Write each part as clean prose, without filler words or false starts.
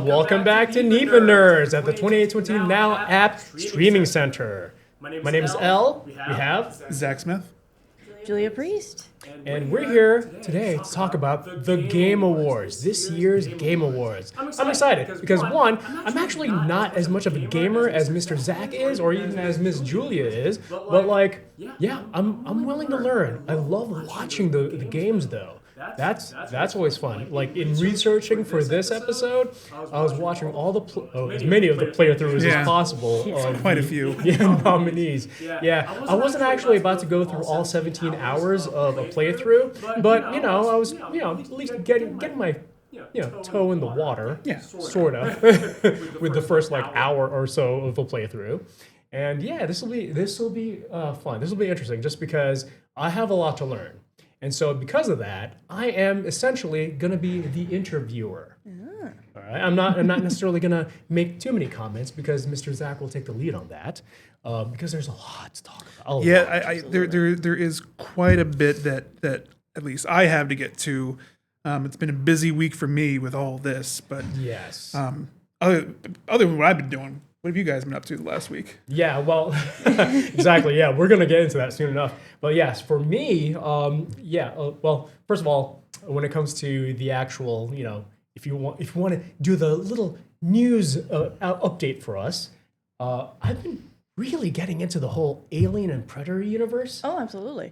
Welcome back to NEPA Nerds at the 2820 Now app streaming center. My name is Elle. We have Zach Smith. Julia Priest. And we're here today to talk about the Game Awards, this year's Game Awards. I'm excited because one, I'm actually not as much of a gamer as Mr. Zach is, or even as Miss Julia is, but like, yeah, I'm willing to learn. I love watching the games though. That's always fun. Like in researching for this episode, I was watching all the as many of the playthroughs as possible. Quite a few. Nominees. Yeah, I wasn't actually about to go through all 17 hours of a playthrough, but I was at least getting my toe in the water, sort of, with the first like hour or so of a playthrough. And yeah, this will be fun. This will be interesting, just because I have a lot to learn. And so because of that, I am essentially going to be the interviewer. All right? I'm not necessarily going to make too many comments because Mr. Zach will take the lead on that because there's a lot to talk about. There is quite a bit that at least I have to get to. It's been a busy week for me with all this, but yes. Other than what I've been doing, what have you guys been up to the last week? Yeah, well, exactly. Yeah, we're going to get into that soon enough. But yes, for me, well, first of all, when it comes to the actual, if you want to do the little news update for us, I've been really getting into the whole Alien and Predator universe. Oh, absolutely.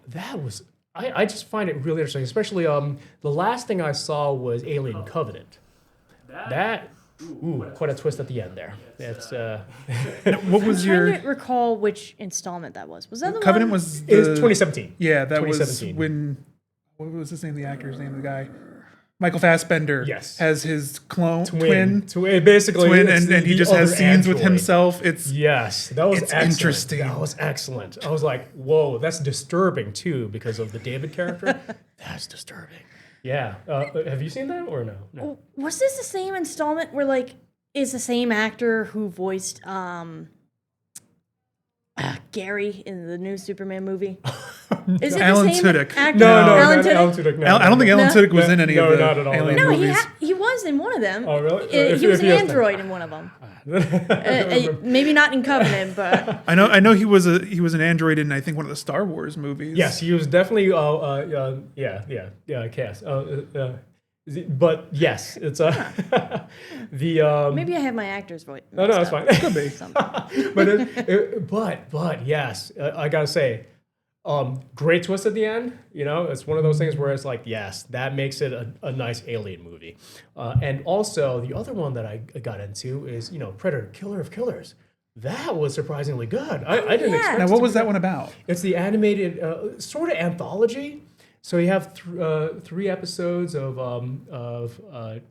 That was, I just find it really interesting, especially the last thing I saw was Alien Covenant. Quite a twist at the end there. It's what was I'm your? trying to recall which installment that was. Was that the Covenant? one? Was It was 2017. Yeah, that was 2017. when. What was his name? The actor's name? The guy. Michael Fassbender. Yes. Has his twin, basically, and he just has scenes with himself. That was it's excellent. interesting. That was excellent. I was like, whoa, that's disturbing too because of the David character. That's disturbing. Yeah. Have you seen that or no? Was this the same installment where is the same actor who voiced Gary in the new Superman movie? Is it Alan the same Tudyk. actor? No, Alan Tudyk? Alan Tudyk. No, I don't think Alan Tudyk was in any of the not at all. Alien No, movies. he was in one of them. Oh, really? He was an android in one of them. Maybe not in Covenant, but I know he was an android in I think one of the Star Wars movies. Yes, he was definitely. Cast. But yes, it's the. maybe I have my actor's voice. No, it's fine. Could be. but yes, I gotta say, great twist at the end. It's one of those things where it's like, yes, that makes it a nice Alien movie. And also the other one that I got into is Predator, Killer of Killers. That was surprisingly good. I didn't expect. Now, what was that one about? It's the animated sort of anthology. So you have 3 episodes of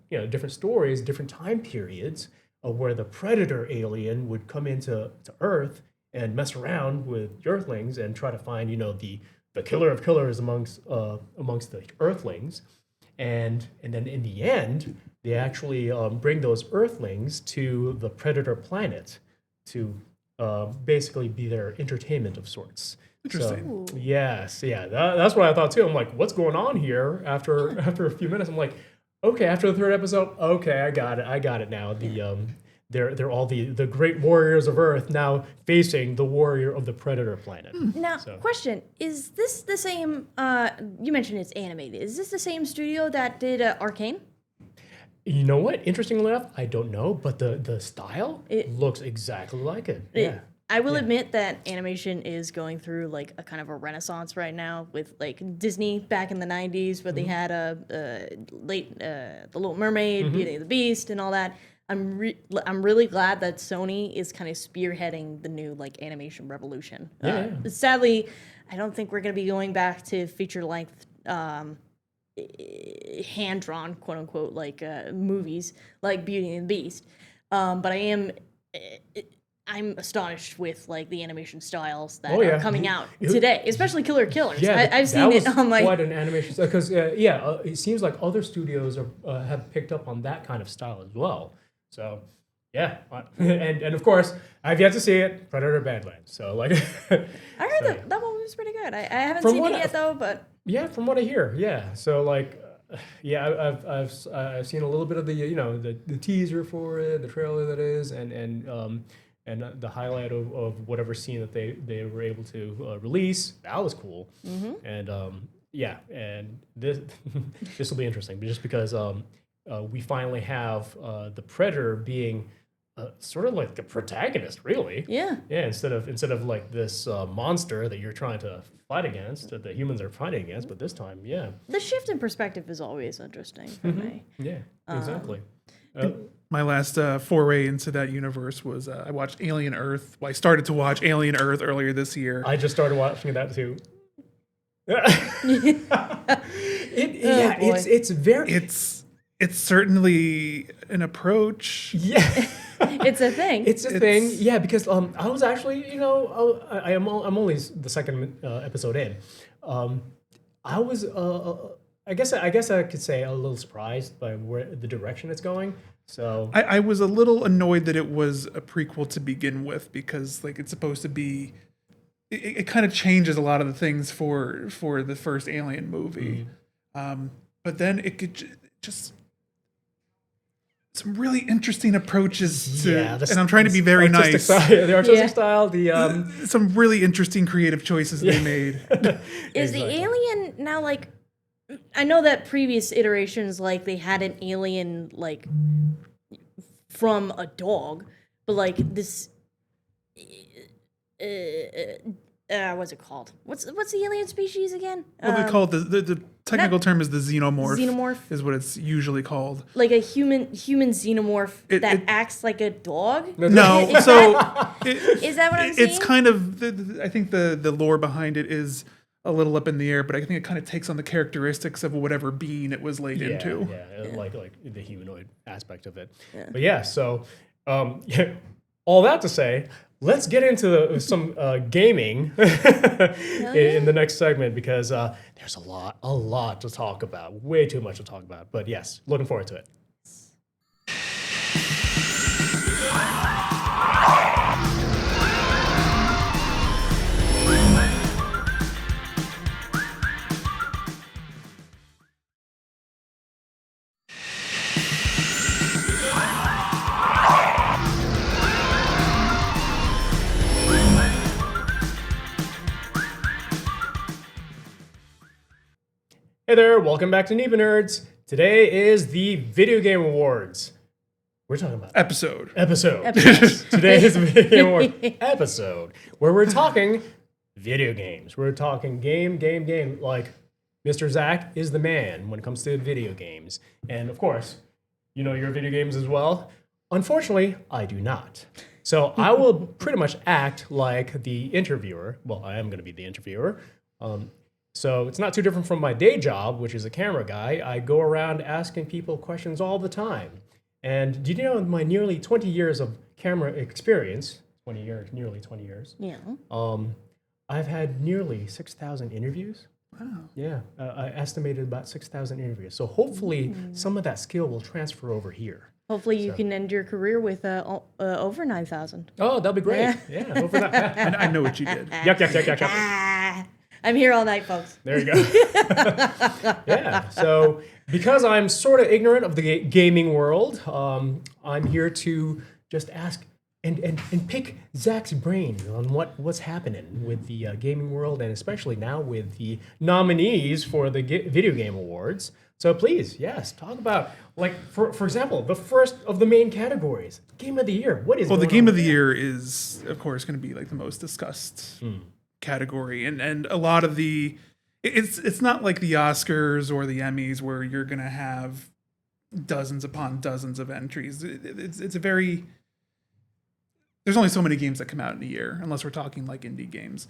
different stories, different time periods where the Predator alien would come into Earth and mess around with the Earthlings and try to find the killer of killers amongst the Earthlings, and then in the end they actually bring those Earthlings to the Predator planet to basically be their entertainment of sorts. Interesting. So, yes, yeah, that's what I thought too. I'm like, what's going on here? After a few minutes, I'm like, okay. After the 3rd episode, okay, I got it now. They're all the great warriors of Earth now facing the warrior of the Predator planet. Now, question: is this the same? You mentioned it's animated. Is this the same studio that did Arcane? You know what? Interestingly enough, I don't know, but the style looks exactly like it. Yeah. I will admit that animation is going through a kind of a renaissance right now with Disney back in the 90s where they had The Little Mermaid, Beauty and the Beast and all that. I'm really glad that Sony is kind of spearheading the new animation revolution. Sadly, I don't think we're going to be going back to feature length hand drawn quote unquote movies like Beauty and the Beast. But I'm astonished with the animation styles that are coming out today, especially Killer Killers. Yeah, I've seen it on quite an animation because it seems like other studios have picked up on that kind of style as well. So yeah, and of course I've yet to see it, Predator Badlands. So I heard that one was pretty good. I haven't seen it yet though, but yeah, from what I hear, yeah. So Yeah, I've seen a little bit of the teaser for it, the trailer that is, and the highlight of whatever scene that they were able to release. That was cool. And yeah, and this this will be interesting, just because we finally have the Predator being sort of like the protagonist, really. Yeah. Yeah, instead of like this monster that you're trying to fight against, that the humans are fighting against, but this time, yeah. The shift in perspective is always interesting for me. Yeah, exactly. My last foray into that universe was I watched Alien Earth. Well, I started to watch Alien Earth earlier this year. I just started watching that too. Boy. It's certainly an approach. Yeah. It's a thing. It's a thing, yeah, because I was actually, I'm only the second episode in. I was, I guess I could say a little surprised by where the direction it's going. So I was a little annoyed that it was a prequel to begin with, because like it's supposed to be, it kind of changes a lot of the things for the first Alien movie, but then it could just. Some really interesting approaches to, and I'm trying to be very nice. The artistic style, some really interesting creative choices they made. Is the alien now like? I know that previous iterations, like they had an alien like from a dog, but like this, what's it called? What's the alien species again? Well, they call it the technical term is the xenomorph. Xenomorph is what it's usually called. Like a human xenomorph that acts like a dog. No, is that what I'm saying? It's kind of I think the lore behind it is a little up in the air, but I think it kind of takes on the characteristics of whatever being it was laid into. Yeah, like the humanoid aspect of it. Yeah. But yeah, so all that to say, let's get into some gaming in the next segment, because there's a lot to talk about, way too much to talk about. But yes, looking forward to it. Hey there, welcome back to NEPA Nerds. Today is the Video Game Awards. We're talking about episode. Yes, today is the Video Game Awards episode, where we're talking video games. We're talking game. Like, Mr. Zach is the man when it comes to video games. And of course, you know your video games as well. Unfortunately, I do not. So I will pretty much act like the interviewer. Well, I am going to be the interviewer. So it's not too different from my day job, which is a camera guy. I go around asking people questions all the time. And do you know, in my nearly 20 years of camera experience, nearly 20 years, I've had nearly 6,000 interviews. Wow. Yeah, I estimated about 6,000 interviews. So hopefully some of that skill will transfer over here. Hopefully you can end your career with over 9,000. Oh, that'll be great. Yeah, over that. I know what you did. Yuck. I'm here all night, folks. There you go. Yeah, so because I'm sort of ignorant of the gaming world, I'm here to just ask and pick Zach's brain on what's happening with the gaming world, and especially now with the nominees for the Video Game Awards. So please, yes, talk about, like, for example, the first of the main categories, Game of the Year. What is the Game of the Year is, of course, going to be like the most discussed category, and a lot of it's not like the Oscars or the Emmys where you're going to have dozens upon dozens of entries. It's a very, there's only so many games that come out in a year, unless we're talking like indie games.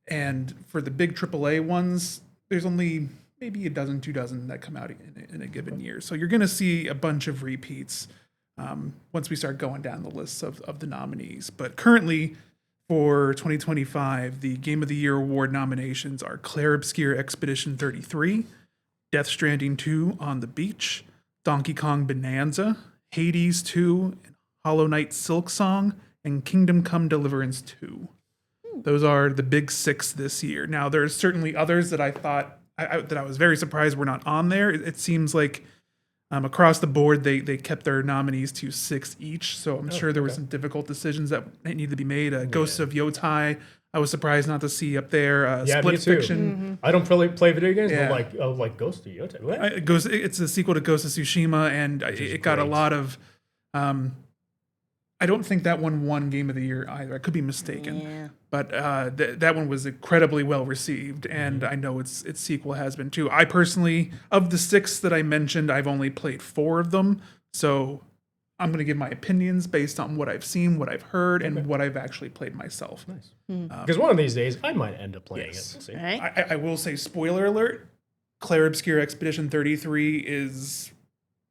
And for the big AAA ones, there's only maybe a dozen, 2 dozen that come out in a given year. So you're going to see a bunch of repeats once we start going down the lists of the nominees. But currently, for 2025, the Game of the Year award nominations are Clair Obscur Expedition 33, Death Stranding 2 On the Beach, Donkey Kong Bonanza, Hades 2, Hollow Knight Silksong, and Kingdom Come Deliverance 2. Those are the big 6 this year. Now, there's certainly others that I thought that I was very surprised were not on there. It seems like across the board they kept their nominees to 6 each. So I'm sure there were some difficult decisions that needed to be made. Ghosts of Yotai, I was surprised not to see up there. Split me too. Fiction. I don't really play video games, but like Ghost of Yotai. What? It's a sequel to Ghost of Tsushima, and it got a lot of. I don't think that one won Game of the Year either. I could be mistaken, but that one was incredibly well received, and I know its sequel has been too. I personally, of the 6 that I mentioned, I've only played 4 of them, so I'm going to give my opinions based on what I've seen, what I've heard, and what I've actually played myself. Nice. Because one of these days, I might end up playing it. See? Right. I will say, spoiler alert: Clair Obscur Expedition 33 is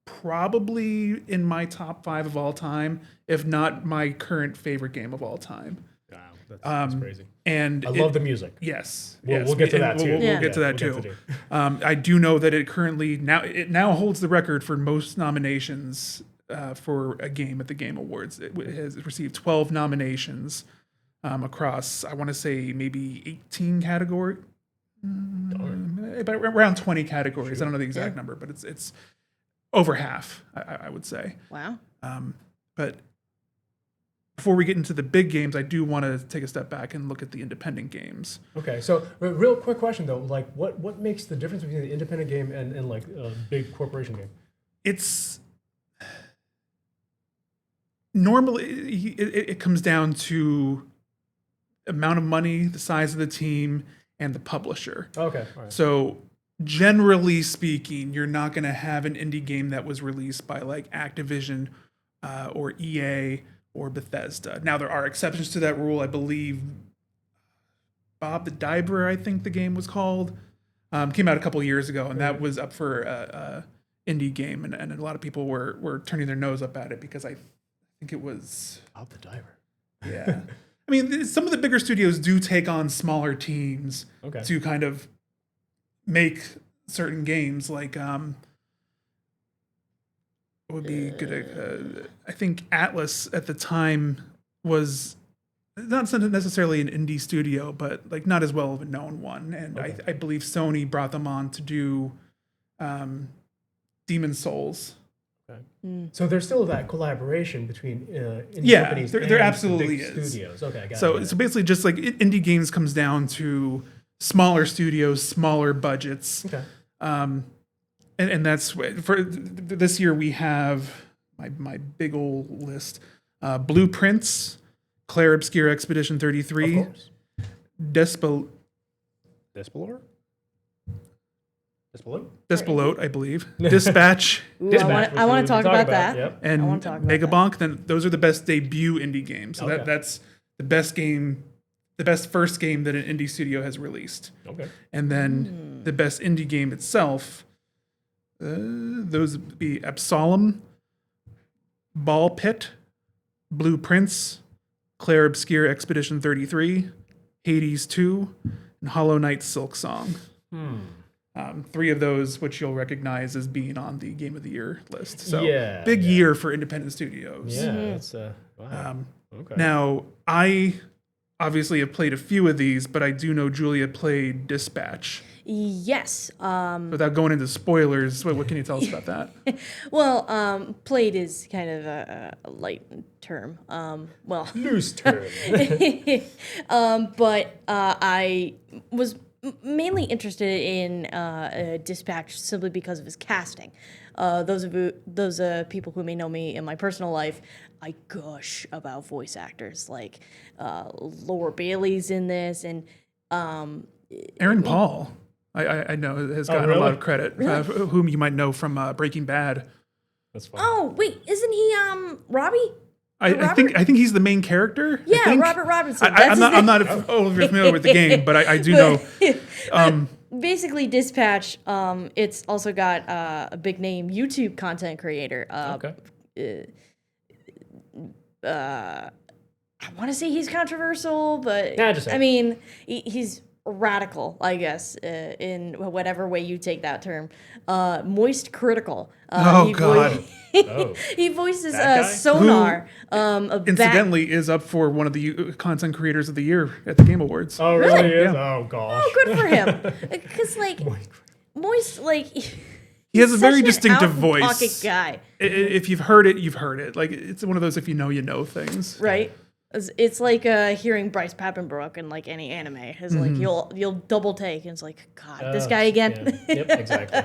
probably in my top 5 of all time, if not my current favorite game of all time. Wow, that's crazy. And I love the music. Yes, We'll get to that too. We'll get to that too. I do know that it now holds the record for most nominations for a game at the Game Awards. It has received 12 nominations across, I want to say, maybe 18 categories, but around 20 categories. I don't know the exact number, but it's over half, I would say. Wow. But before we get into the big games, I do want to take a step back and look at the independent games. Okay, so real quick question though, like what makes the difference between the independent game and like a big corporation game? It's normally it comes down to amount of money, the size of the team, and the publisher. Okay, all right. So generally speaking, you're not going to have an indie game that was released by like Activision or EA or Bethesda. Now, there are exceptions to that rule. I believe Bob the Diver, I think the game was called, came out a couple years ago, and that was up for a indie game, and a lot of people were turning their nose up at it because I think it was Bob the Diver. Yeah. I mean, some of the bigger studios do take on smaller teams to kind of make certain games. Like, what would be good? I think Atlas at the time was not necessarily an indie studio, but like not as well of a known one. And I believe Sony brought them on to do Demon Souls. So there's still that collaboration between indie companies and there absolutely the big is. studios. Okay, got So it. so basically, just like indie games comes down to smaller studios, smaller budgets. Okay. And that's for this year we have my big old list: Blueprints, Clair Obscur Expedition 33, Of course. Despelote, I believe, Dispatch, Ooh, I want to talk about that. Yep. and I wanna talk about Megabonk. Then those are the best debut indie games. So Okay. that's the best game, the best first game that an indie studio has released. Okay. And then the best indie game itself, those would be Absalom, Ball Pit, Blueprints, Clair Obscur Expedition 33, Hades 2, and Hollow Knight Silk Song. 3 of those, which you'll recognize as being on the Game of the Year list. So big year for independent studios. Yeah, that's wow. Okay. Now, I obviously have played a few of these, but I do know Julia played Dispatch. Yes. Without going into spoilers, what can you tell us about that? Well, played is kind of a light term. Loose term. But I was mainly interested in Dispatch simply because of his casting. Those people who may know me in my personal life, I gush about voice actors like Laura Bailey's in this, and Aaron Paul, I know, has gotten a lot of credit, whom you might know from Breaking Bad. That's fine. oh wait, isn't he Robbie? I think he's the main character. Yeah, I think. Robert Robinson. I'm not overly familiar with the game, but I do know. Basically, Dispatch. It's also got a big name YouTube content creator. I want to say he's controversial, but Nah, just say I mean, he's radical, I guess, in whatever way you take that term. Moist Critical. Oh, God. Oh. He voices That guy? Sonar. A Incidentally, is up for one of the content creators of the year at the Game Awards. Oh, really is? Yeah. Oh, gosh. Oh, good for him. Because like Moist, like He has a very such an distinctive out-of-pocket voice. guy, If you've heard it, you've heard it. Like, it's one of those if you know things. right? It's like hearing Bryce Papenbrook in like any anime. It's like you'll double take, and it's like, God, this guy again. Yeah. Yep, exactly.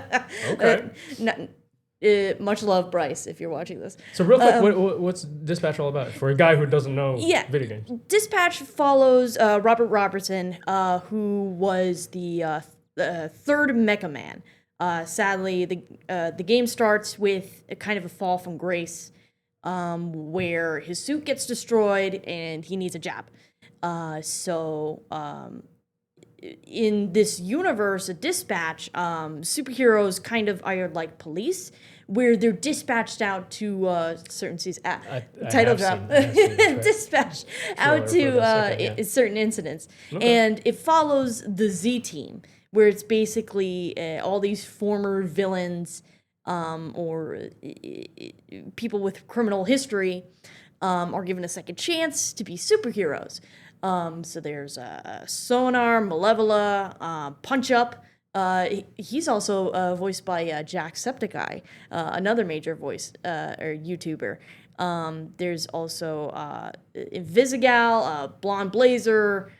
Okay. Much love, Bryce, if you're watching this. So real quick, what's Dispatch all about for a guy who doesn't know video games? Dispatch follows Robert Robertson, who was the third Mecha Man. Sadly, the game starts with a kind of a fall from grace, where his suit gets destroyed and he needs a job. In this universe, a Dispatch, superheroes kind of are like police, where they're dispatched out to certain seasons. Title drop. Dispatched out to certain incidents. Okay. And it follows the Z Team, where it's basically all these former villains or people with criminal history are given a second chance to be superheroes. So there's Sonar, Malevola, Punch Up. He's also voiced by Jacksepticeye, another major voice or YouTuber. There's also Invisigal, Blonde Blazer,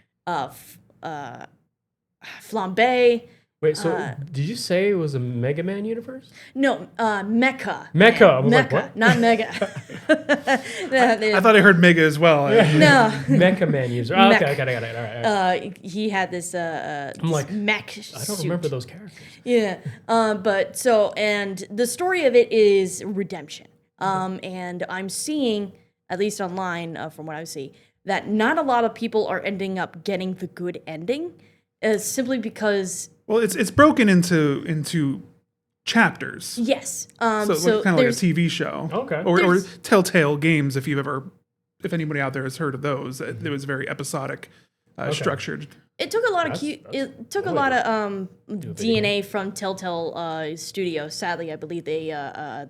Flambe. Wait, so did you say it was a Mega Man universe? No, Mecha. Mecha. I was like, Mecha, what? not Mega. I thought I heard Mega as well. No. Mecha Man user. Oh, okay, I got it. All right. He had this, I'm like, mech I don't suit. remember those characters. Yeah. And the story of it is redemption. And I'm seeing, at least online, from what I see, that not a lot of people are ending up getting the good ending, simply because. Well, it's broken into chapters. Yes. So kind of like a TV show. Okay. Or Telltale Games, if anybody out there has heard of those. It was very episodic, structured. It took a lot of DNA from Telltale Studios. Sadly, I believe they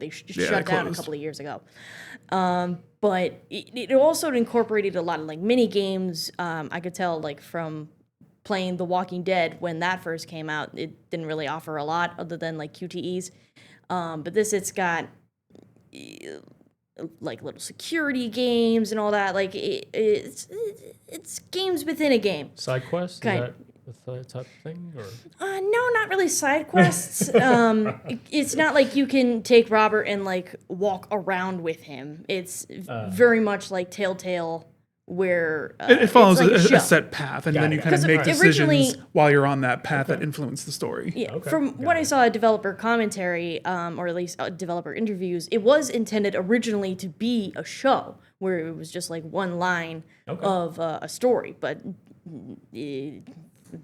shut down a couple of years ago. But it also incorporated a lot of like mini games. I could tell like from playing The Walking Dead when that first came out, it didn't really offer a lot other than like QTEs. But it's got like little security games and all that. Like it's games within a game. Side quests? Kind. Is that the type of thing? Or? No, not really side quests. It's not like you can take Robert and like walk around with him. It's very much like Telltale, where it follows like a set path, and then you kind of make decisions while you're on that path that influence the story. Yeah, from what I saw, developer commentary, or at least developer interviews, it was intended originally to be a show where it was just like one line of a story, but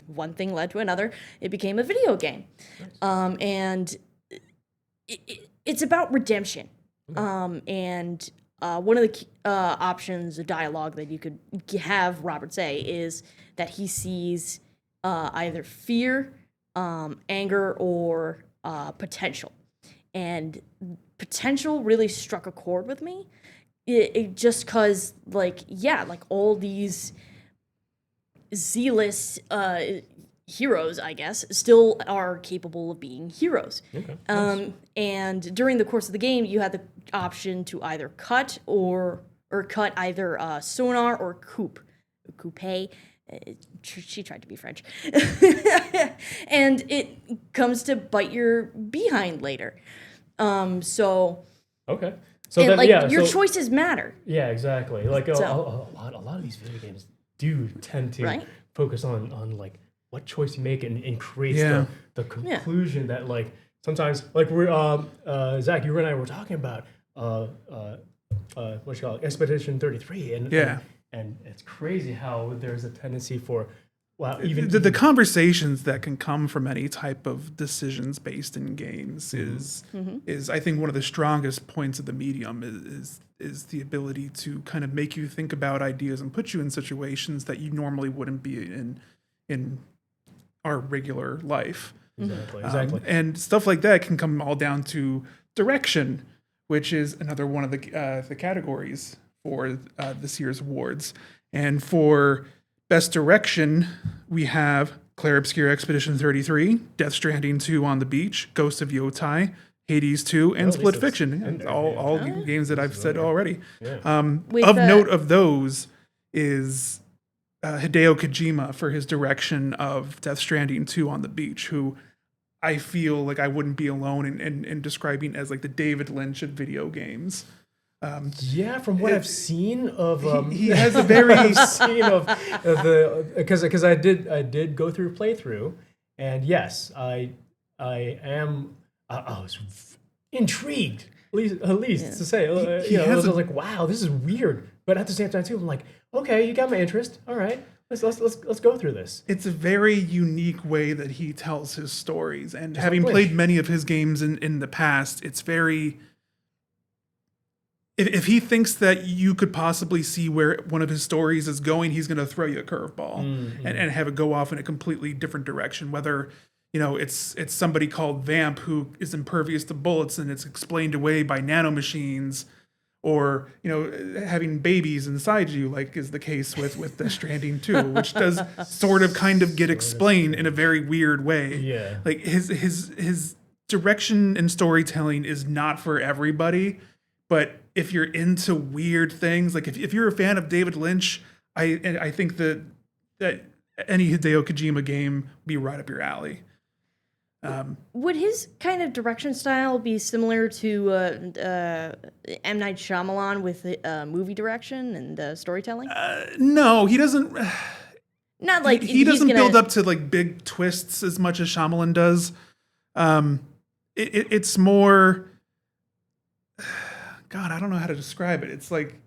one thing led to another. It became a video game, and it's about redemption, and. One of the options, a dialogue that you could have Robert say is that he sees either fear, anger, or potential. And potential really struck a chord with me. It just because, like all these zealous heroes, I guess, still are capable of being heroes. Okay. And during the course of the game, you had the option to either cut or cut either Sonar or Coupe. She tried to be French. And it comes to bite your behind later. Okay. So and then, your choices matter. Yeah, exactly. Like a lot of these video games do tend to focus on like what choice you make and creates the conclusion that like sometimes like we're Zach, you and I were talking about what you call it, Expedition 33 and it's crazy how there's a tendency for even the conversations that can come from any type of decisions based in games is I think one of the strongest points of the medium is the ability to kind of make you think about ideas and put you in situations that you normally wouldn't be in our regular life. Exactly. And stuff like that can come all down to direction, which is another one of the categories for this year's awards. And for best direction, we have Clair Obscur Expedition 33, Death Stranding 2 on the Beach, Ghost of Yotai, Hades 2, and Split Fiction. And all games that I've said already. Of note of those is Hideo Kojima for his direction of Death Stranding 2 on the Beach, who I feel like I wouldn't be alone in describing as like the David Lynch of video games. From what I've seen of, he has a very scene of the because I did go through a playthrough, and yes, I was intrigued at least to say I was like, wow, this is weird, but at the same time too, I'm like, okay, you got my interest, all right. Let's go through this. It's a very unique way that he tells his stories, and having played many of his games in the past, it's very. If he thinks that you could possibly see where one of his stories is going, he's going to throw you a curveball and have it go off in a completely different direction. Whether it's somebody called Vamp who is impervious to bullets and it's explained away by nanomachines. Or having babies inside you, like is the case with Death Stranding 2, which does sort of kind of get explained in a very weird way. Yeah, like his direction and storytelling is not for everybody, but if you're into weird things, like if you're a fan of David Lynch, I think that any Hideo Kojima game would be right up your alley. Would his kind of direction style be similar to M. Night Shyamalan with movie direction and storytelling? No, he doesn't. Not like he doesn't build up to like big twists as much as Shyamalan does. It's more. God, I don't know how to describe it. It's like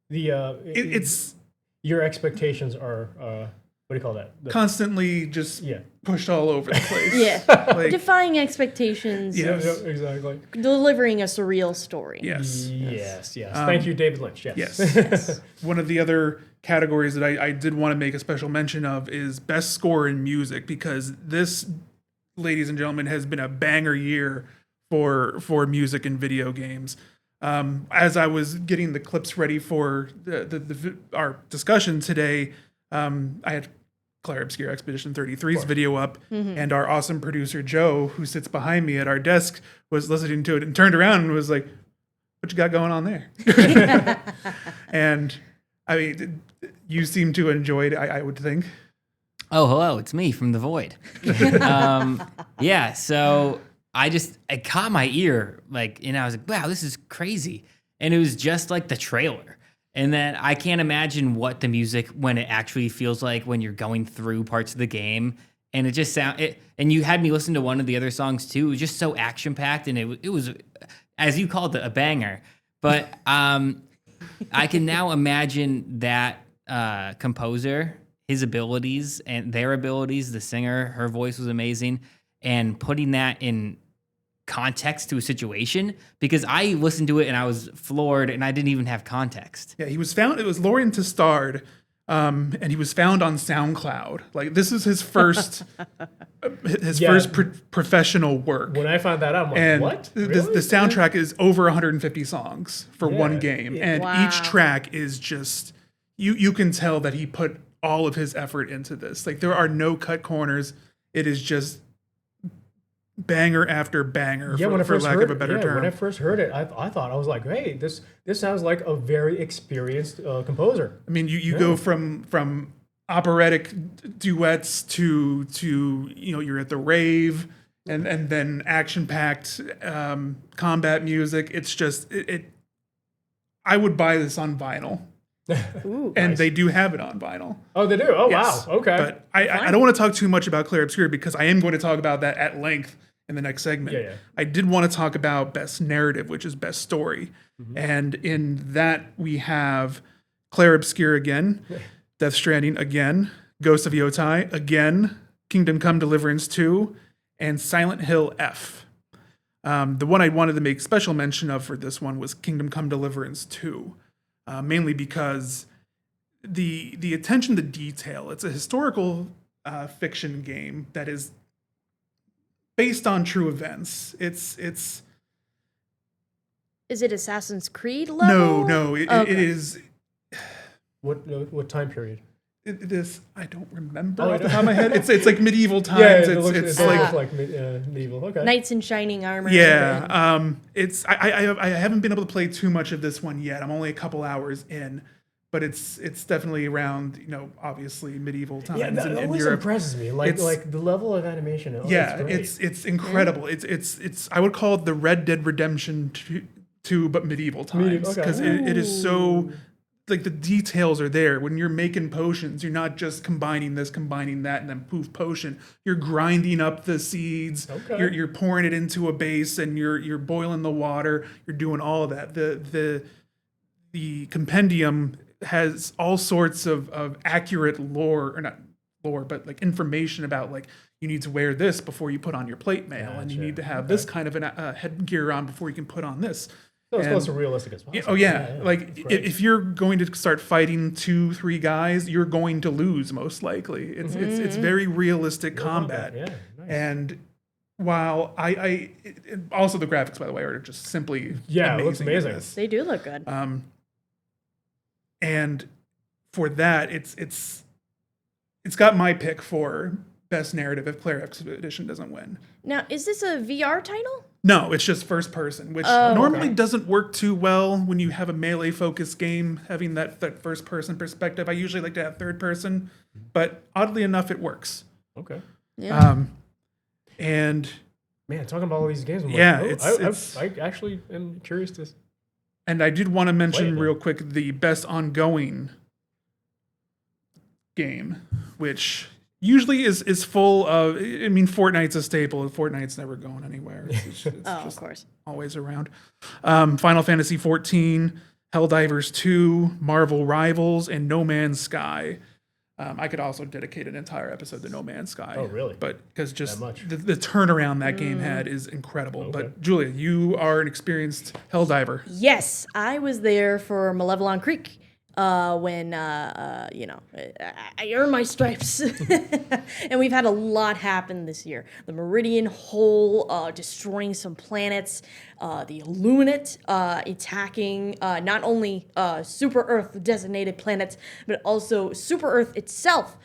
it's your expectations are. What do you call that? Constantly just pushed all over the place. Like, defying expectations. Yes, exactly. Delivering a surreal story. Yes. Thank you, David Lynch. Yes. One of the other categories that I did want to make a special mention of is best score in music, because this, ladies and gentlemen, has been a banger year for music and video games. As I was getting the clips ready for our discussion today, I had Clair Obscur Expedition 33's video up, and our awesome producer Joe, who sits behind me at our desk, was listening to it and turned around and was like, "What you got going on there?" And I mean, you seem to enjoy it, I would think. Oh, hello, it's me from the void. So it caught my ear, and I was like, wow, this is crazy. And it was just like the trailer. And then I can't imagine what the music, when it actually feels like when you're going through parts of the game. And it just and you had me listen to one of the other songs too. It was just so action packed, and it was, as you called it, a banger. But I can now imagine that composer, his abilities and their abilities, the singer, her voice was amazing, and putting that in context to a situation, because I listened to it and I was floored and I didn't even have context. Yeah, it was Lorien Testard, and he was found on SoundCloud. Like, this is his first first professional work. When I found that out, I'm like, and what? The soundtrack is over 150 songs for one game, and each track is just you can tell that he put all of his effort into this. Like, there are no cut corners. It is just banger after banger, for lack of a better term. When I first heard it, I thought, I was like, hey, this sounds like a very experienced composer. I mean, you go from operatic duets to you're at the rave, and then action-packed combat music. It's just it. I would buy this on vinyl. Ooh, and nice. They do have it on vinyl. Oh, they do? Oh, yes. Wow. Okay. But I don't want to talk too much about Clair Obscur, because I am going to talk about that at length in the next segment. Yeah. I did want to talk about best narrative, which is best story. Mm-hmm. And in that, we have Clair Obscur again, Death Stranding again, Ghost of Yotai again, Kingdom Come Deliverance 2, and Silent Hill F. The one I wanted to make special mention of for this one was Kingdom Come Deliverance 2. Mainly because the attention to detail, it's a historical fiction game that is based on true events. It's Is it Assassin's Creed level? no, it is. What time period? This I don't remember Oh, off the top of my head. It's like medieval times. Yeah, it's it like looks like medieval. Okay. Knights in shining armor. yeah. It's I haven't been able to play too much of this one yet. I'm only a couple hours in, but it's definitely around obviously medieval times Yeah, that in always Europe. impresses me. Like the level of animation. It's incredible. It's I would call it the Red Dead Redemption 2 but medieval times because it is so. Like the details are there. When you're making potions, you're not just combining this, combining that, and then poof, potion. You're grinding up the seeds. Okay. You're pouring it into a base, and you're boiling the water. You're doing all of that. The compendium has all sorts of accurate lore, or not lore, but like information about like you need to wear this before you put on your plate mail, and you need to have this kind of a headgear on before you can put on this. So it's close to realistic as possible. Oh yeah, like if you're going to start fighting 2-3 guys, you're going to lose most likely. It's very realistic combat. Yeah, nice. And while also the graphics, by the way, are just simply it looks in amazing. this. They do look good. And for that, it's got my pick for best narrative if Player Expedition doesn't win. Now, is this a VR title? No, it's just first person, which normally doesn't work too well when you have a melee focused game, having that first person perspective. I usually like to have third person, but oddly enough, it works. Okay. Yeah. And man, talking about all these games, I'm I actually am curious to. And I did want to mention real quick the best ongoing game, which usually is full of. I mean, Fortnite's a staple. Fortnite's never going anywhere. It's just of course. Always around. Final Fantasy 14, Helldivers 2, Marvel Rivals, and No Man's Sky. I could also dedicate an entire episode to No Man's Sky. Oh, really? But because just the turnaround that game had is incredible. Okay. But Julia, you are an experienced Helldiver. Yes, I was there for Malevelon Creek when I earned my stripes, and we've had a lot happen this year. The Meridian Hole destroying some planets, the Illuminate attacking not only Super Earth designated planets, but also Super Earth itself.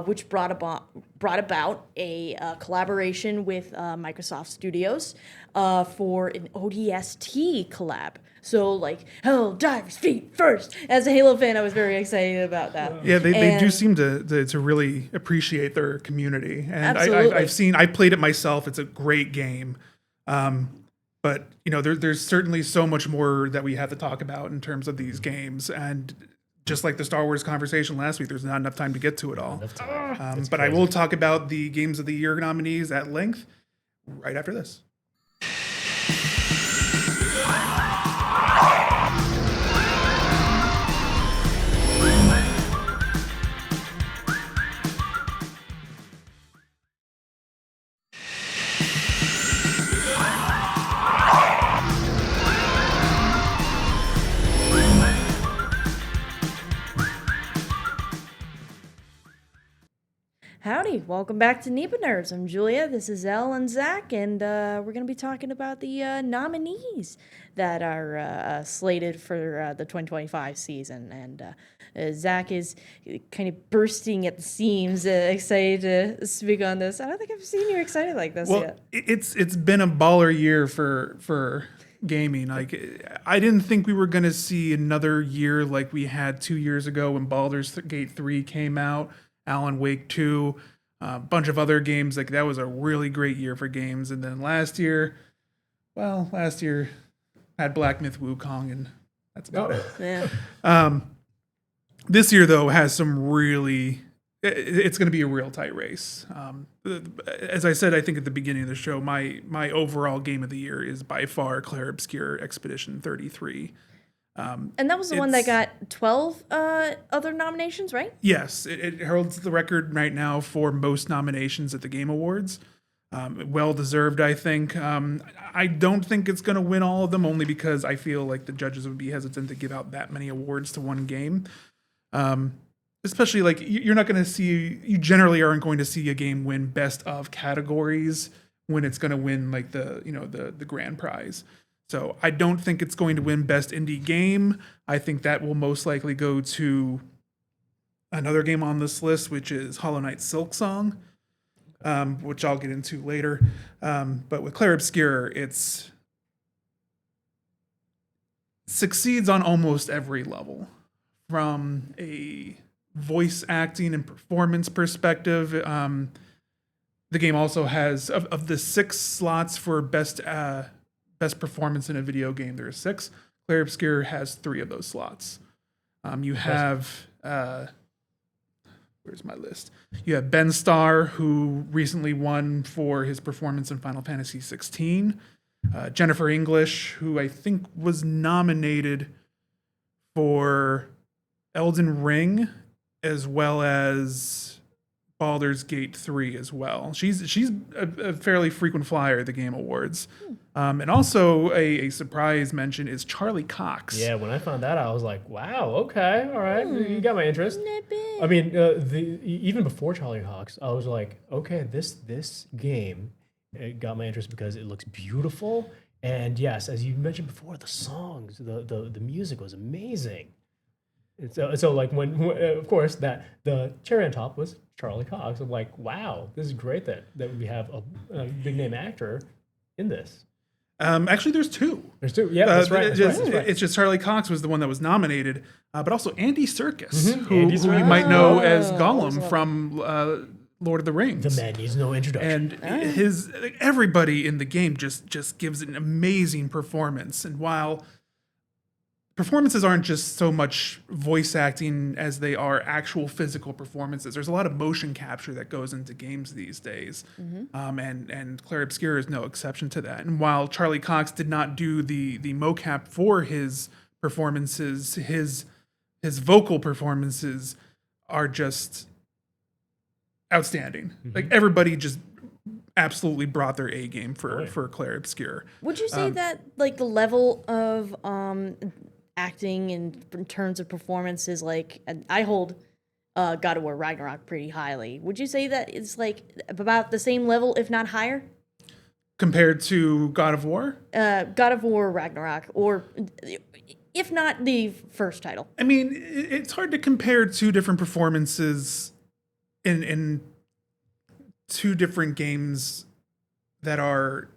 Which brought about a collaboration with Microsoft Studios for an ODST collab. So, like, Helldivers feet first. As a Halo fan, I was very excited about that. Yeah, they do seem to really appreciate their community. And Absolutely. I played it myself. It's a great game. But, there's certainly so much more that we have to talk about in terms of these games. And just like the Star Wars conversation last week, there's not enough time to get to it all. But I will talk about the Games of the Year nominees at length right after this. Howdy, welcome back to NEPA Nerds. I'm Julia, this is Elle and Zach, and we're going to be talking about the nominees that are slated for the 2025 season. And Zach is kind of bursting at the seams, excited to speak on this. I don't think I've seen you excited like this yet. It's been a baller year for gaming. Like, I didn't think we were going to see another year like we had 2 years ago when Baldur's Gate 3 came out. Alan Wake 2, a bunch of other games. Like, that was a really great year for games. And then last year had Black Myth Wukong, and that's about it. Yeah. This year, though, has some really... It's going to be a real tight race. As I said, I think at the beginning of the show, my overall game of the year is by far Clair Obscur Expedition 33. And that was the one that got 12 other nominations, right? Yes, it holds the record right now for most nominations at the Game Awards. Well deserved, I think. I don't think it's going to win all of them, only because I feel like the judges would be hesitant to give out that many awards to one game. especially like you're not going to see, you generally aren't going to see a game win best of categories when it's going to win like the grand prize. So I don't think it's going to win best indie game. I think that will most likely go to another game on this list, which is Hollow Knight Silksong, which I'll get into later. But with Clair Obscur, it's succeeds on almost every level, from a voice acting and performance perspective. The game also has of the 6 slots for best performance in a video game. There are 6. Clair Obscur has 3 of those slots. You have where's my list? You have Ben Starr, who recently won for his performance in Final Fantasy 16. Jennifer English, who I think was nominated for Elden Ring, as well as Baldur's Gate 3 as well. She's a fairly frequent flyer at the Game Awards. And also a surprise mention is Charlie Cox. Yeah, when I found that out, I was like, wow, okay, all right, you got my interest. NEPA. I mean, even before Charlie Cox, I was like, okay, this game, it got my interest because it looks beautiful. And yes, as you mentioned before, the songs, the music was amazing. And so like when of course that the cherry on top was Charlie Cox. I'm like, wow, this is great that we have a big name actor in this. Actually, there's 2. There's 2. Yeah, that's right. It's just Charlie Cox was the one that was nominated, but also Andy Serkis, who Andy you Serkis. might know as Gollum from Lord of the Rings. The man needs no introduction. And everybody in the game just gives an amazing performance. And while performances aren't just so much voice acting as they are actual physical performances, there's a lot of motion capture that goes into games these days. And Clair Obscur is no exception to that. And while Charlie Cox did not do the mocap for his performances, his vocal performances are just outstanding. Like everybody just absolutely brought their A game for Clair Obscur. Would you say that like the level of acting in terms of performance is like, I hold God of War Ragnarok pretty highly. Would you say that it's like about the same level, if not higher? Compared to God of War? God of War Ragnarok, or if not the first title. I mean, it's hard to compare 2 different performances in 2 different games that are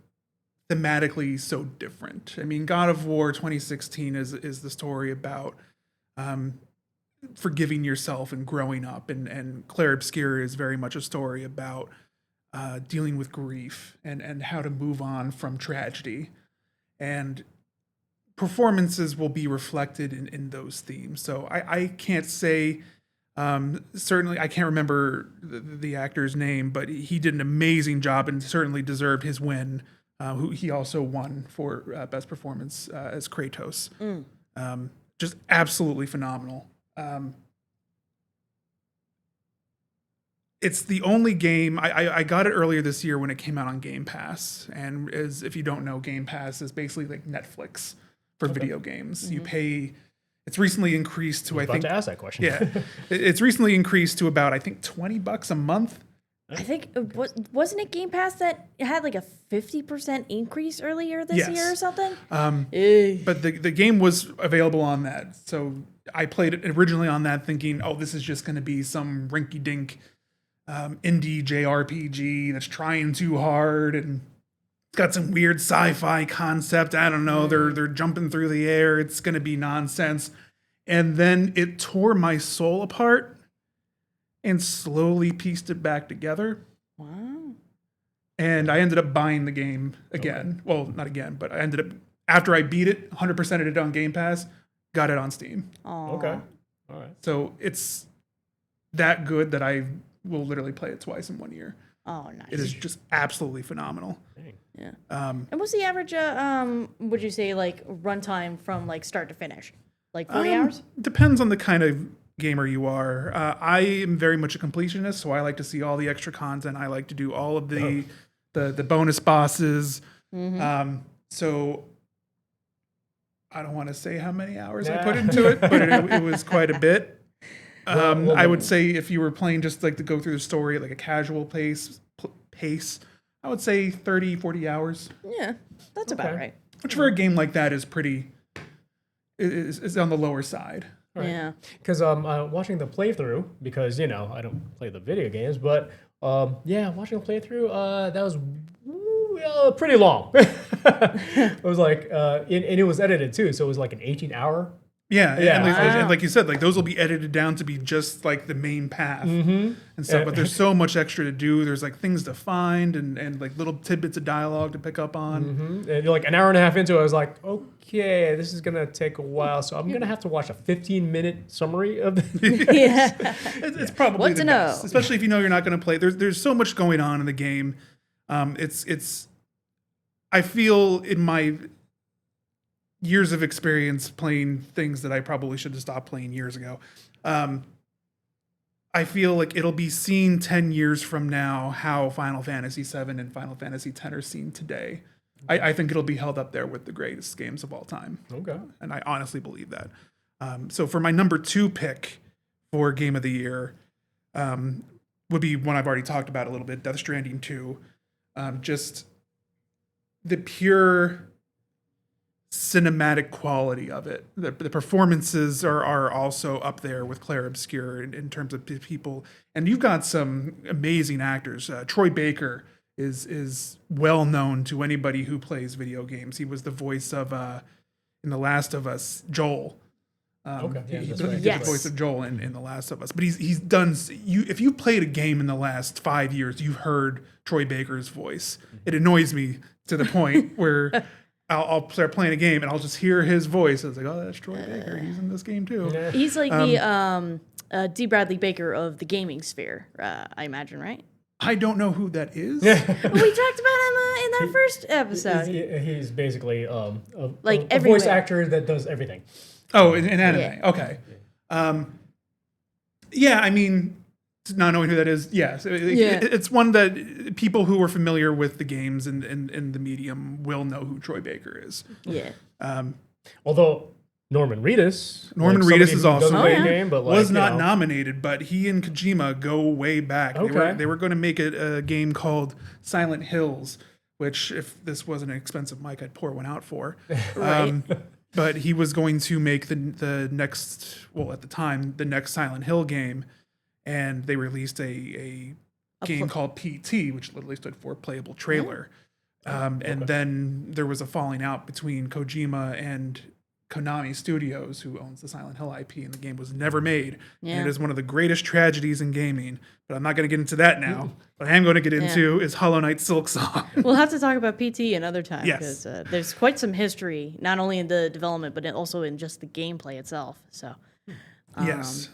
thematically so different. I mean, God of War 2016 is the story about forgiving yourself and growing up, and Clair Obscur is very much a story about dealing with grief and how to move on from tragedy. And performances will be reflected in those themes. So I can't say, certainly I can't remember the actor's name, but he did an amazing job and certainly deserved his win. Who he also won for best performance as Kratos. Just absolutely phenomenal. It's the only game I got it earlier this year when it came out on Game Pass, and if you don't know, Game Pass is basically like Netflix for video games. You pay. It's recently increased to I was about to ask that question. Yeah, it's recently increased to about I think $20 a month. I think wasn't it Game Pass that had like a 50% increase earlier this year or something? But the game was available on that, so I played it originally on that, thinking, oh, this is just going to be some rinky-dink indie JRPG that's trying too hard and it's got some weird sci-fi concept. I don't know. They're jumping through the air. It's going to be nonsense, and then it tore my soul apart and slowly pieced it back together. Wow. And I ended up buying the game again. Okay. Well, not again, but I ended up, after I beat it, 100%ed it on Game Pass, got it on Steam. Aww. Okay. All right. So it's that good that I will literally play it twice in 1 year. Oh, nice. It is just absolutely phenomenal. Yeah. And what's the average, would you say, like, runtime from, like, start to finish? Like 40 hours? Depends on the kind of gamer you are. I am very much a completionist, so I like to see all the extra content. I like to do all of the bonus bosses. So I don't want to say how many hours I put into it, but it was quite a bit. I would say if you were playing just like to go through the story at like a casual pace, I would say 30, 40 hours. Yeah, that's about right. Which for a game like that is pretty, is on the lower side. Right. Yeah. Because watching the playthrough, because, you know, I don't play the video games, but yeah, watching the playthrough, that was pretty long. It was like, and it was edited too, so it was like an 18-hour. Yeah, and like you said, like those will be edited down to be just like the main path and stuff. But there's so much extra to do. There's like things to find and like little tidbits of dialogue to pick up on. And like an hour and a half into it, I was like, okay, this is gonna take a while, so I'm gonna have to watch a 15-minute summary of the Yeah. It's probably What the to best, know. especially if you know you're not gonna play. There's so much going on in the game. It's I feel in my years of experience playing things that I probably should have stopped playing years ago. I feel like it'll be seen 10 years from now how Final Fantasy VII and Final Fantasy X are seen today. I think it'll be held up there with the greatest games of all time. Okay. And I honestly believe that. So for my number 2 pick for Game of the Year would be one I've already talked about a little bit, Death Stranding 2. Just the pure cinematic quality of it. The performances are also up there with Claire Obscure in terms of people. And you've got some amazing actors. Troy Baker is well known to anybody who plays video games. He was the voice of in The Last of Us, Joel. Okay. Yeah, He's that's right. the voice of Joel in The Last of Us. But he's done if you've played a game in the last 5 years, you've heard Troy Baker's voice. It annoys me to the point where I'll start playing a game and I'll just hear his voice. I was like, oh, that's Troy Baker. He's in this game too. Yeah. He's like the D. Bradley Baker of the gaming sphere, I imagine, right? I don't know who that is. We talked about him in our first episode. He's basically Like a voice actor that does everything. Oh, in anime. Yeah. Okay. Yeah, I mean, not knowing who that is, yes. It's one that people who are familiar with the games and the medium will know who Troy Baker is. Yeah. Although Norman Reedus. Norman like Reedus is somebody who also doesn't play Oh, a yeah. game, but like, was you not know. nominated, but he and Kojima go way back. Okay. They were going to make a game called Silent Hills, which if this wasn't an expensive mic, I'd pour one out for. Right. But he was going to make the next, well, at the time, the next Silent Hill game, and they released a game called PT, which literally stood for Playable Trailer. And then there was a falling out between Kojima and Konami Studios, who owns the Silent Hill IP, and the game was never made. Yeah. And it is one of the greatest tragedies in gaming. But I'm not going to get into that now. What I am going to get into is Hollow Knight Silk Song. We'll have to talk about PT another time Yes. because there's quite some history, not only in the development, but also in just the gameplay itself. So, Yes.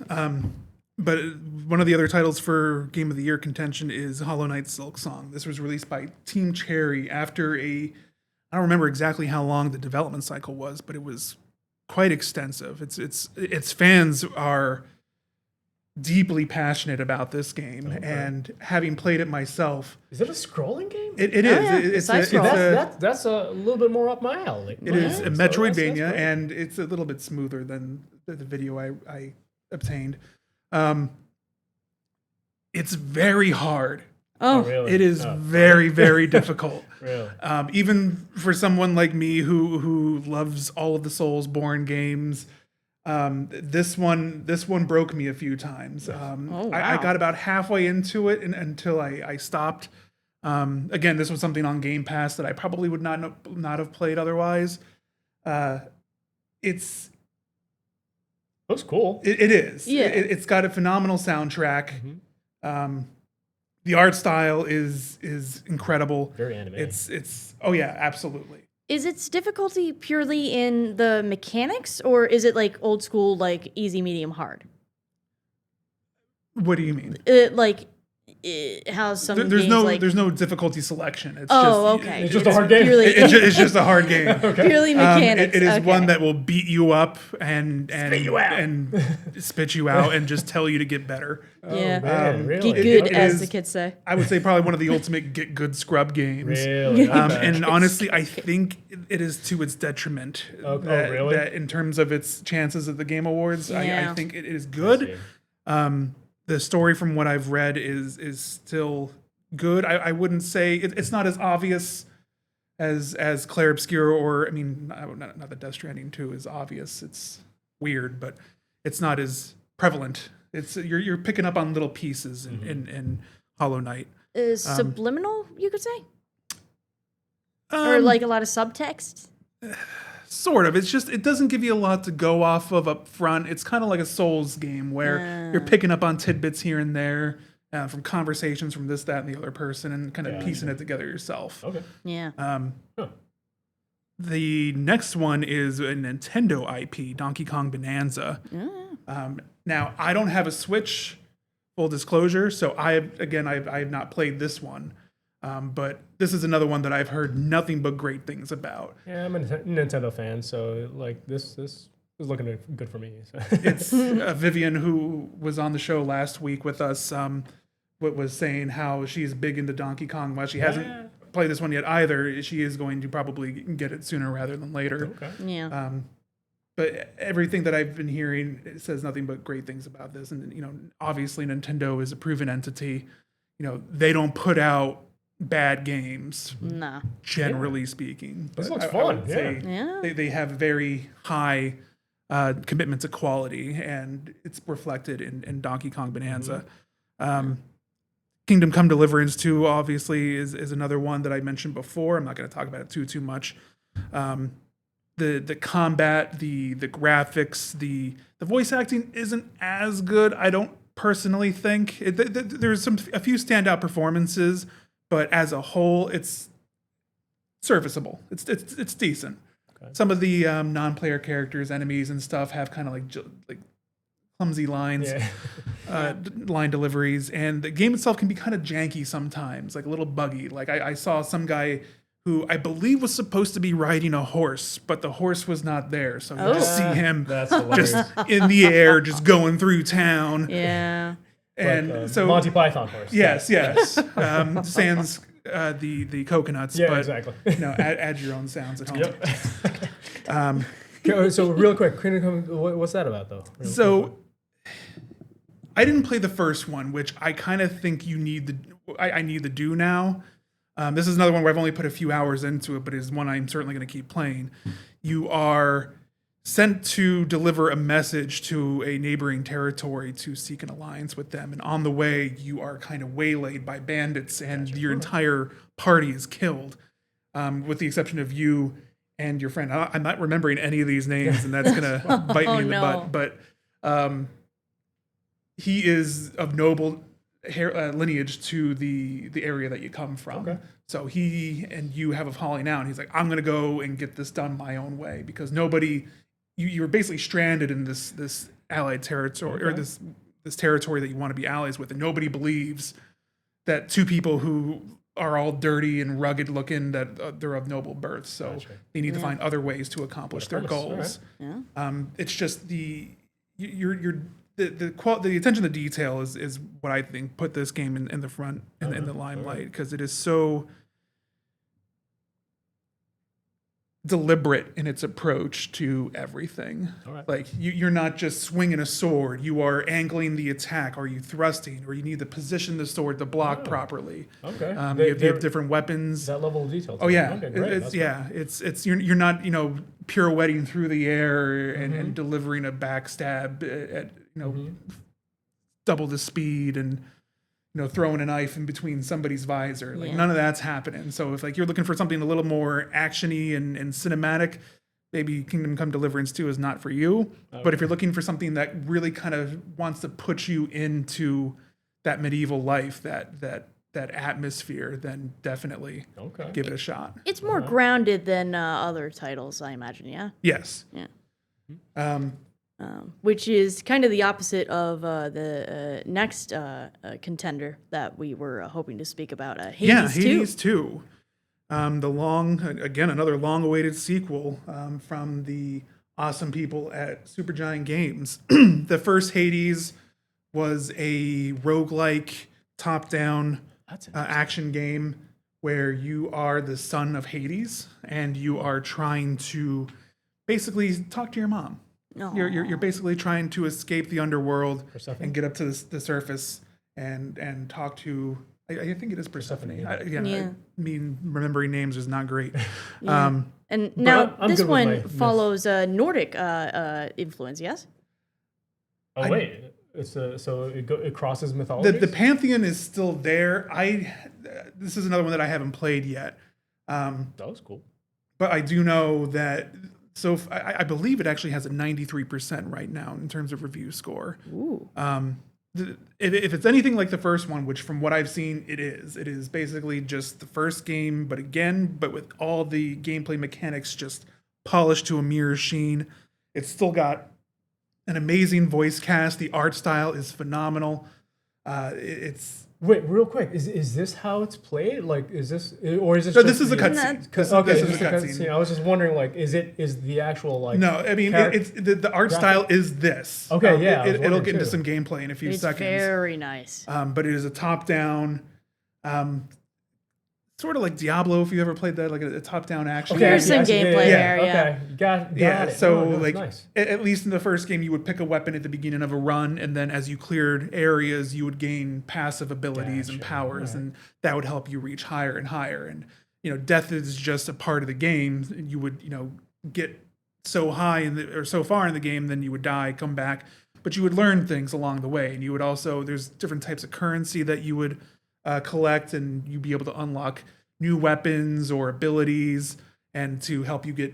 But one of the other titles for Game of the Year contention is Hollow Knight Silk Song. This was released by Team Cherry after I don't remember exactly how long the development cycle was, but it was quite extensive. Its fans are deeply passionate about this game, and having played it myself, Is it a scrolling game? it is. yeah. It's Side scroll. That's a little bit more up my alley. It is a So Metroidvania, that's great. and it's a little bit smoother than the video I obtained. It's very hard. oh, really? It is Oh, very, very difficult. Really? Even for someone like me who loves all of the Soulsborne games, this one broke me a few times. I wow. got about halfway into it until I stopped. Again, this was something on Game Pass that I probably would not have played otherwise. It's Looks cool. it is. Yeah. It's got a phenomenal soundtrack. The art style is incredible. Very animated. It's oh yeah, absolutely. is its difficulty purely in the mechanics, or is it like old school, like easy, medium, hard? What do you mean? How some There's games there's no difficulty selection. It's okay. It's just a hard game. Purely, It's just a hard game. purely mechanics. It is okay. one that will beat you up and Spit you out. and spit you out and just tell you to get better. Yeah. Man, really? Get good, it as is- the kids say. I would say probably one of the ultimate get good scrub games. Really? Okay. And honestly, I think it is to its detriment. Oh, really? That in terms of its chances at the Game Awards, I Yeah. think it is I good. see. The story, from what I've read, is still good. I wouldn't say it's not as obvious as Clair Obscur, or I mean, not that Death Stranding 2 is obvious. It's weird, but it's not as prevalent. It's you're picking up on little pieces in Hollow Knight. Subliminal, you could say, or like a lot of subtext. Sort of. It's just, it doesn't give you a lot to go off of up front. It's kind of like a Souls game where you're picking up on tidbits here and there from conversations from this, that, and the other person, and kind of piecing it together yourself. Okay. Yeah. The next one is a Nintendo IP, Donkey Kong Bonanza. Now, I don't have a Switch, full disclosure, so I have not played this one. But this is another one that I've heard nothing but great things about. Yeah, I'm a Nintendo fan, so like this is looking good for me. So. It's Vivian, who was on the show last week with us, was saying how she's big into Donkey Kong. While she hasn't played this one yet either, she is going to probably get it sooner rather than later. Okay. Yeah. But everything that I've been hearing, it says nothing but great things about this. And, obviously Nintendo is a proven entity. They don't put out bad games, Nah. generally speaking. This But looks I would fun, say yeah. They have very high commitment to quality, and it's reflected in Donkey Kong Bonanza. Kingdom Come Deliverance 2 obviously is another one that I mentioned before. I'm not going to talk about it too much. The combat, the graphics, the voice acting isn't as good, I don't personally think. There's a few standout performances, but as a whole, it's serviceable. It's decent. Okay. Some of the non-player characters, enemies, and stuff have kind of like clumsy lines, line deliveries, and the game itself can be kind of janky sometimes, like a little buggy. Like I saw some guy who I believe was supposed to be riding a horse, but the horse was not there, so you just see him just in the air, just going through town. Yeah. And like, so Monty Python horse. Yes. Sans the coconuts. Yeah, but, exactly. Add your own sounds at home. Yep. So real quick, what's that about though? I didn't play the first one, which I kind of think I need to do now. This is another one where I've only put a few hours into it, but is one I'm certainly going to keep playing. You are sent to deliver a message to a neighboring territory to seek an alliance with them. And on the way, you are kind of waylaid by bandits, and your entire party is killed, with the exception of you and your friend. I'm not remembering any of these names, and that's going to bite me in the butt. But he is of noble lineage to the area that you come from. Okay. So he and you have a falling out, and he's like, I'm going to go and get this done my own way, because nobody... You're basically stranded in this allied territory, or this territory that you want to be allies with, and nobody believes that two people who are all dirty and rugged looking, that they're of noble birth. So they need to find other ways to accomplish their goals. Right. It's just the attention to detail is what I think put this game in the front in the limelight, because it is so deliberate in its approach to everything. Like you're not just swinging a sword, you are angling the attack. Are you thrusting, or you need to position the sword to block properly? Okay. You have different weapons. That level of detail. Oh yeah. Okay, great. It's you're not pirouetting through the air and delivering a backstab at double the speed, and throwing a knife in between somebody's visor. Like none of that's happening. So if you're looking for something a little more actiony and cinematic, maybe Kingdom Come Deliverance 2 is not for you. Okay. But if you're looking for something that really kind of wants to put you into that medieval life, that atmosphere, then definitely give it a shot. It's more grounded than other titles, I imagine. Yeah. Yes. Yeah. Which is kind of the opposite of the next contender that we were hoping to speak about. Hades 2. Another long-awaited sequel from the awesome people at Supergiant Games. The first Hades was a roguelike, top-down action game where you are the son of Hades, and you are trying to basically talk to your mom. You're basically trying to escape the underworld Persephone? and get up to the surface and talk to. I think it is Persephone. Yeah. Yeah. I mean, remembering names is not great. And now I'm this good with my one myth. follows Nordic influence, yes? Oh wait, so it crosses mythology. The pantheon is still there. This is another one that I haven't played yet. That was cool. But I do know that. So I believe it actually has a 93% right now in terms of review score. Ooh. If it's anything like the first one, which from what I've seen, it is basically just the first game, but with all the gameplay mechanics just polished to a mirror sheen. It's still got an amazing voice cast. The art style is phenomenal. It's Wait, real quick, is this how it's played? Like, is this or is this? so just this is a the- cutscene. Okay, This is a cutscene. I was just wondering, like, is the actual like? No, I mean charac- it's the art style is this. Okay, yeah, I was it'll wondering get into too. some gameplay in a few It's seconds. very nice. But it is a top-down, sort of like Diablo. If you ever played that, like a top-down action. Okay, Here's some I see. gameplay there, Okay, got Yeah, it. so Oh, that's like nice. at least in the first game, you would pick a weapon at the beginning of a run, and then as you cleared areas, you would gain passive abilities and Gotcha. powers, Alright. and that would help you reach higher and higher. And death is just a part of the game. You would get so high or so far in the game, then you would die, come back, but you would learn things along the way, and you would also there's different types of currency that you would collect, and you'd be able to unlock new weapons or abilities, and to help you get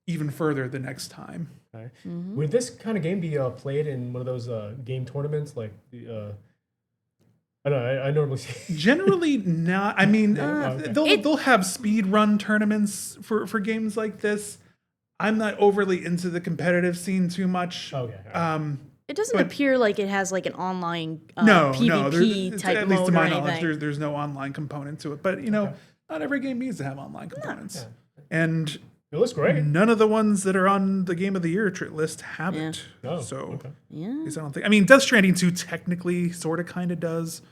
even further the next time. Okay. Would this kind of game be played in one of those game tournaments like the? I don't know. I normally see. Generally not. I mean, okay. they'll have speed run tournaments for games like this. I'm not overly into the competitive scene too much. Okay. Alright. It doesn't but- appear like it has like an online No, PvP there's, type at least to mode or my knowledge, anything. there's no online component to it. But not every game needs to have online components. Yeah. And It looks great. none of the ones that are on the Game of the Year list have it. Oh, So okay. Yeah. at least I don't think. I mean, Death Stranding 2 technically sort of kind of does.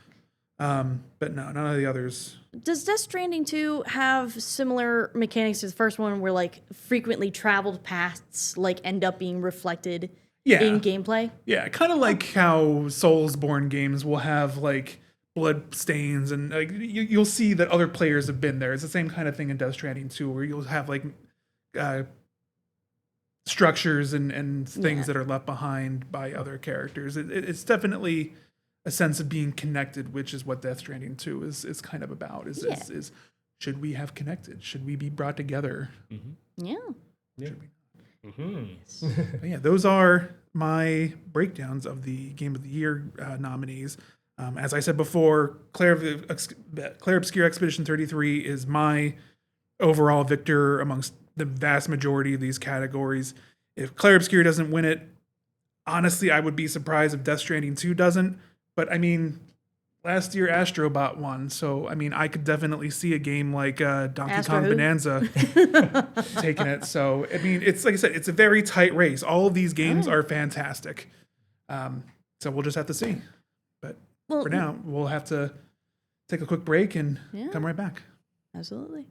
But no, none of the others. Does Death Stranding 2 have similar mechanics to the first one where like frequently traveled paths like end up being reflected Yeah. in gameplay? Yeah, kind of like how Soulsborne games will have like blood stains, and like you'll see that other players have been there. It's the same kind of thing in Death Stranding 2, where you'll have like structures and things that are left behind by other characters. It's definitely a sense of being connected, which is what Death Stranding 2 is kind of about. Is should we have connected? Should we be brought together? Yeah. But yeah, those are my breakdowns of the Game of the Year nominees. As I said before, Claire Obscure Expedition 33 is my overall victor amongst the vast majority of these categories. If Claire Obscure doesn't win it, honestly, I would be surprised if Death Stranding 2 doesn't. But I mean, last year Astrobot won, so I mean, I could definitely see a game like Donkey Astro Kong who? Bonanza taking it. So I mean, it's like I said, it's a very tight race. All of these games are fantastic. So we'll just have to see. But Well, for now, we'll have to take a quick break and Yeah. come right back. Absolutely.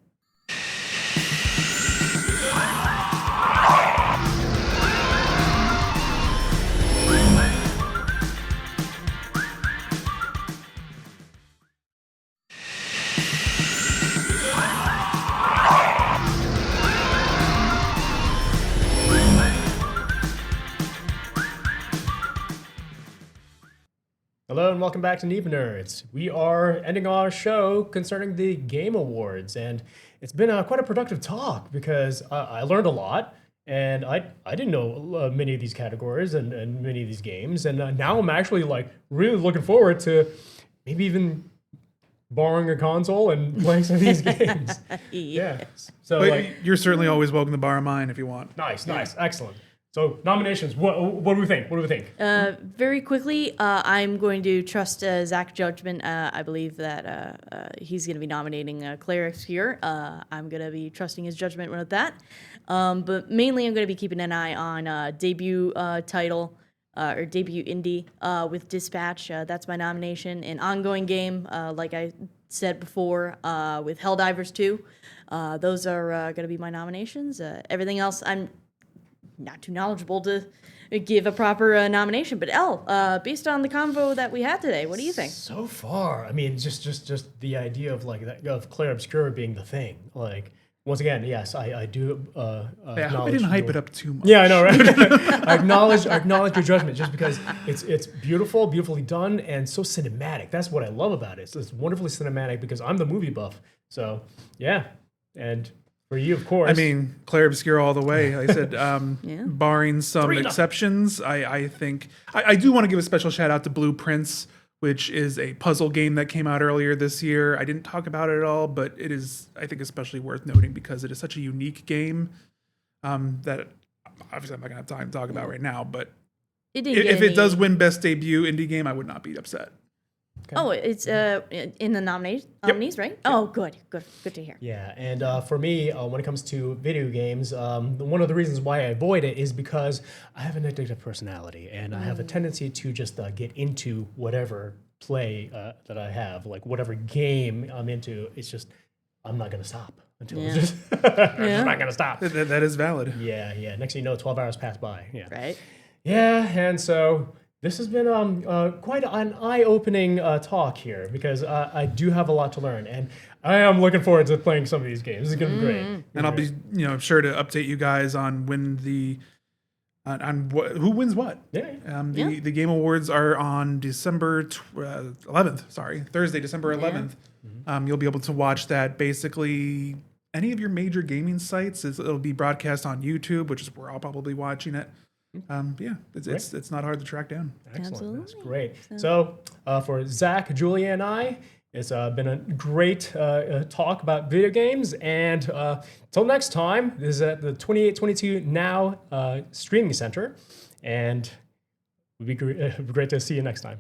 Hello and welcome back to NEPA Nerds. We are ending our show concerning the Game Awards, and it's been quite a productive talk because I learned a lot, and I didn't know many of these categories and many of these games, and now I'm actually like really looking forward to maybe even borrowing a console and playing some of these games. Yeah. So But like, you're certainly always welcome to borrow mine if you want. nice, excellent. So nominations, what do we think? What do we think? Very quickly, I'm going to trust Zach's judgment. I believe that he's going to be nominating Claire Obscure. I'm going to be trusting his judgment with that. But mainly, I'm going to be keeping an eye on debut title or debut indie with Dispatch. That's my nomination. An ongoing game, like I said before, with Helldivers 2. Those are going to be my nominations. Everything else, I'm not too knowledgeable to give a proper nomination. But Elle, based on the convo that we had today, what do you think? So far, I mean, just the idea of like that of Clair Obscur being the thing. Like once again, yes, I do. Yeah, I hope I didn't hype it up too much. Yeah, I know, right? I acknowledge your judgment, just because it's beautifully done, and so cinematic. That's what I love about it. So it's wonderfully cinematic because I'm the movie buff. So yeah, and for you, of course. I mean, Clair Obscur all the way. Like I said, barring some 3-0. exceptions, I think I do want to give a special shout out to Blue Prince, which is a puzzle game that came out earlier this year. I didn't talk about it at all, but it is, I think, especially worth noting because it is such a unique game that obviously I'm not going to have time to talk about right now. But if it does win Best Debut Indie Game, I would not be upset. Okay. Oh, it's in the nominees, right? Yep. Oh, good to hear. Yeah, and for me, when it comes to video games, one of the reasons why I avoid it is because I have an addictive personality, and I have a tendency to just get into whatever play that I have, like whatever game I'm into. It's just I'm not gonna stop until it's just I'm not gonna stop. That is valid. Yeah. Next thing you know, 12 hours pass by. Yeah. Right. Yeah, and so. This has been quite an eye-opening talk here because I do have a lot to learn, and I am looking forward to playing some of these games. This is gonna be great. And I'll be sure to update you guys on when who wins what. Yeah. The Game Awards are on December 11th. Sorry, Thursday, December 11th. You'll be able to watch that. Basically, any of your major gaming sites. It'll be broadcast on YouTube, which is where I'll probably be watching it. It's not hard to track down. Excellent. Absolutely. That's great. So for Zach, Julia, and I, it's been a great talk about video games. And until next time, this is at the 2822 Now Streaming Center. And it would be great to see you next time.